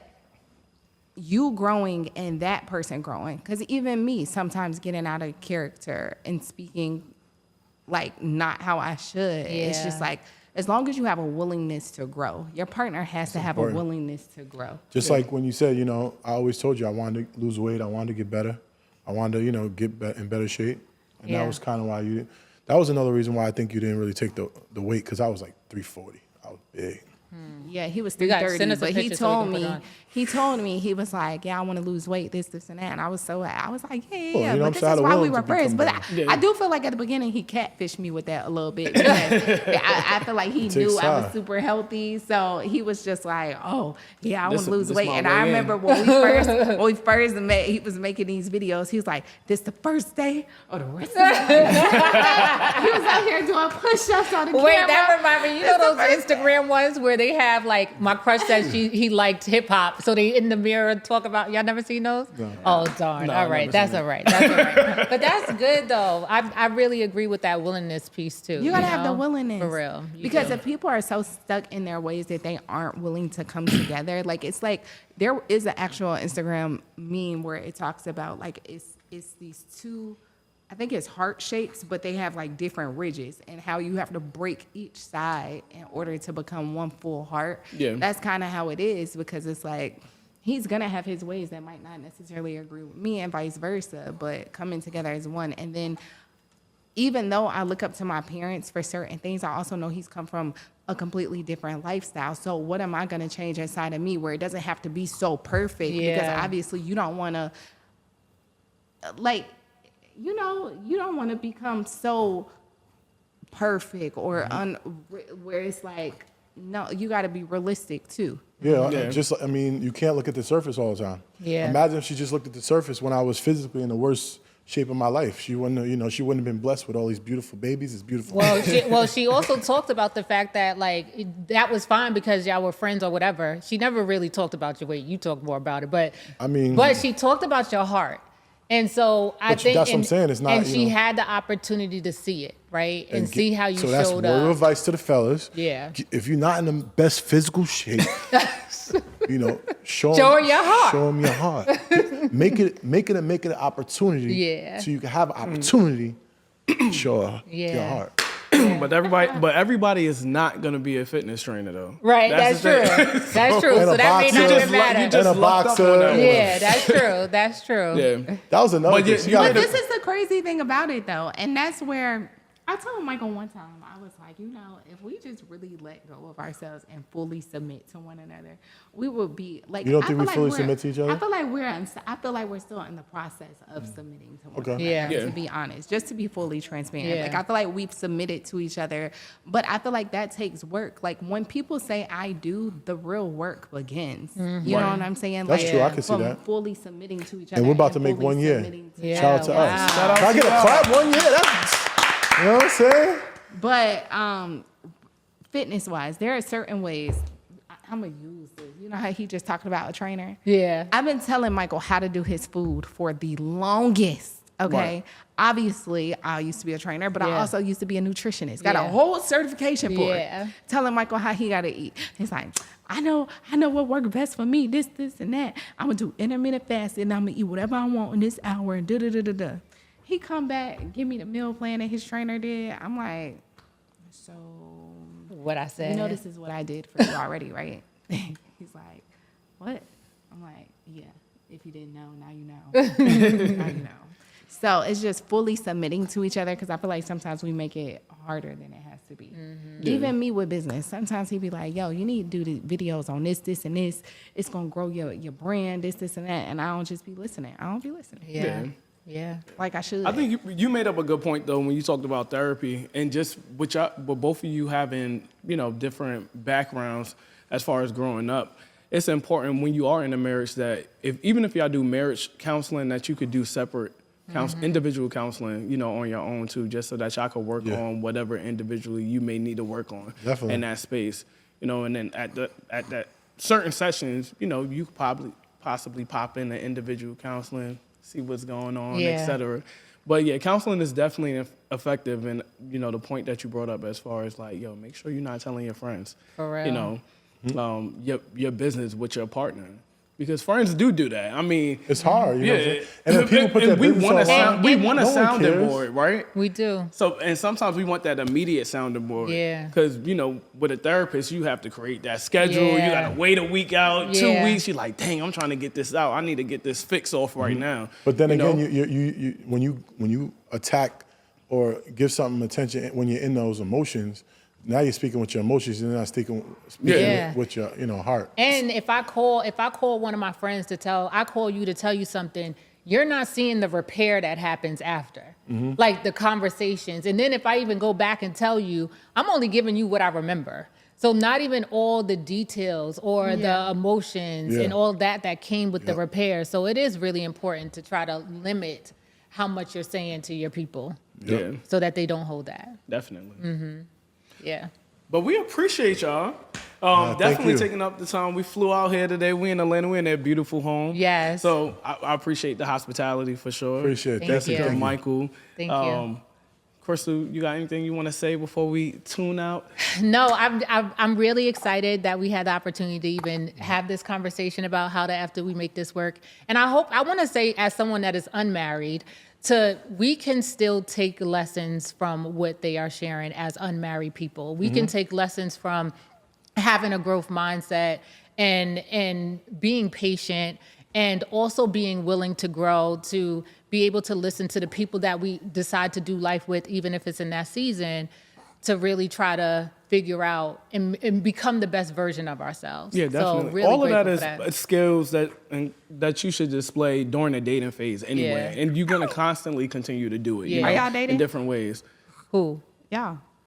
you growing and that person growing, because even me, sometimes getting out of character and speaking, like, not how I should, it's just like, as long as you have a willingness to grow, your partner has to have a willingness to grow. Just like when you said, you know, I always told you I wanted to lose weight, I wanted to get better, I wanted to, you know, get in better shape, and that was kind of why that was another reason why I think you didn't really take the weight, because I was like 340, I was big. Yeah, he was 330, but he told me, he was like, yeah, I want to lose weight, this, and that. And I was like, yeah, but this is why we were friends. But I do feel like at the beginning, he catfished me with that a little bit. Because I feel like he knew I was super healthy. So he was just like, oh, yeah, I want to lose weight. And I remember when we first met, he was making these videos. He was like, this the first day or the rest of the day? He was out here doing push-ups on the camera. Wait, that reminds me, you know those Instagram ones where they have like my crush said he liked hip hop, so they in the mirror talk about. Y'all never seen those? No. Oh darn! No, all right, that's all right. That's all right. But that's good though. I really agree with that willingness piece too. You gotta have the willingness for real. Because if people are so stuck in their ways that they aren't willing to come together, like it's like there is an actual Instagram meme where it talks about like it's these two. I think it's heart shapes, but they have like different ridges and how you have to break each side in order to become one full heart. Yeah. That's kind of how it is because it's like he's going to have his ways that might not necessarily agree with me and vice versa, but coming together as one. And then even though I look up to my parents for certain things, I also know he's come from a completely different lifestyle. So what am I going to change inside of me where it doesn't have to be so perfect? Yeah. Because obviously you don't want to like, you don't want to become so perfect or where it's like, no, you got to be realistic too. Yeah, I mean, you can't look at the surface all the time. Yeah. Imagine if she just looked at the surface when I was physically in the worst shape of my life. She wouldn't have been blessed with all these beautiful babies. It's beautiful. Well, she also talked about the fact that like that was fine because y'all were friends or whatever. She never really talked about your weight. You talked more about it, but she talked about your heart. And so I think that's what I'm saying. It's not. And she had the opportunity to see it, right, and see how you so that's showed word of up. advice to the fellas. Yeah. If you're not in the best physical shape, show her your heart. Show them your heart. make it an opportunity. Yeah. So you can have an opportunity. Show her your heart. But everybody is not gonna be a fitness trainer though. Right, that's true. That's true. So that may not even matter. You just and a lucked up on boxer. that one. Yeah, that's true. That's true. Yeah. That was another thing. But this is the crazy thing about it, though, and that's where I told Michael one time, I was like, if we just really let go of ourselves and fully submit to one another, we would be like. You don't think we fully submit to each other? I feel like we're still in the process of submitting to one another. Yeah. To be honest, just to be fully transparent. Yeah. Like I feel like we've submitted to each other, but I feel like that takes work. Like when people say I do, the real work begins. Mm-hmm. You know what I'm saying? That's like, true. I can see from that. fully submitting to each other. And we're about to make fully 1 year. submitting to Yeah. Shout out to Wow. us. Shout out Can I get to a y'all. clap 1 year? You know what I'm saying? But fitness wise, there are certain ways. I'm gonna use this. You know how he just talked about a trainer? Yeah. I've been telling Michael how to do his food for the longest. Okay. Right. Obviously, I used to be a trainer, but I Yeah. also used to be a nutritionist. Got a Yeah. whole certification for Yeah. it. Telling Michael how he gotta eat. He's like, I know what works best for me. This, and that. I'm gonna do intermittent fasting. And I'm gonna eat whatever I want in this hour. And da da da da da. He come back and give me the meal plan that his trainer did. I'm like, so What I said. you know this is what I did for you already, right? He's like, what? I'm like, yeah. If you didn't know, now you know. Now you know. So it's just fully submitting to each other because I feel like sometimes we make it harder than it has to be. Mm-hmm. Even me with business, sometimes he'd be like, yo, you need to do the videos on this, and this. It's going to grow your brand, this, and that. And I don't just be listening. I don't be listening. Yeah. Yeah. Like I should. I think you made up a good point though when you talked about therapy and just with both of you having different backgrounds as far as growing up. It's important when you are in a marriage that even if y'all do marriage counseling, that you could do separate individual counseling, on your own too, just so that y'all could work on whatever individually you may need to work on in that space. And then at that certain sessions, you could possibly pop in the individual counseling, see what's going on, et cetera. But yeah, counseling is definitely effective. And, the point that you brought up as far as like, make sure you're not telling your friends, For real. your business with your partner. Because friends do that. I mean, It's hard. You know what I'm yeah. saying? And then people put their we business want a online. we want a No one sounding cares. board, right? We do. So, and sometimes we want that immediate sounding board. Yeah. Because, with a therapist, you have to create that schedule. You Yeah. got to wait a week out, Yeah. 2 weeks. You're like, dang, I'm trying to get this out. I need to get this fix off right now. But then You know? again, you when you attack or give something attention when you're in those emotions, now you're speaking with your emotions. You're not speaking Yeah. with your heart. And if I call one of my friends I call you to tell you something, you're not seeing the repair that happens after. Like the conversations. And then if I even go back and tell you, I'm only giving you what I remember. So not even all the details or the emotions and all that came with the repair. So it is really important to try to limit how much you're saying to your people Yeah, so that they don't hold that. definitely. Yeah. But we appreciate y'all. Thank Definitely you. taking up the time. We flew out here today. We in Atlanta. We're in that beautiful home. Yes. So I appreciate the hospitality for sure. Appreciate it. Thank you. Thank you. Michael. Thank you. Crystal, you got anything you want to say before we tune out? No, I'm really excited that we had the opportunity to even have this conversation about how to after we make this work. And I want to say, as someone that is unmarried, we can still take lessons from what they are sharing as unmarried people. We can take lessons from having a growth mindset and being patient, and also being willing to grow, to be able to listen to the people that we decide to do life with, even if it's in that season, to really try to figure out and become the best version of ourselves. Yeah, definitely. So really all of that grateful is for skills that you should display during the dating phase anyway. Yeah. And you're going to constantly continue to do it Yeah. Are y'all dating? in different ways. Who? Yeah.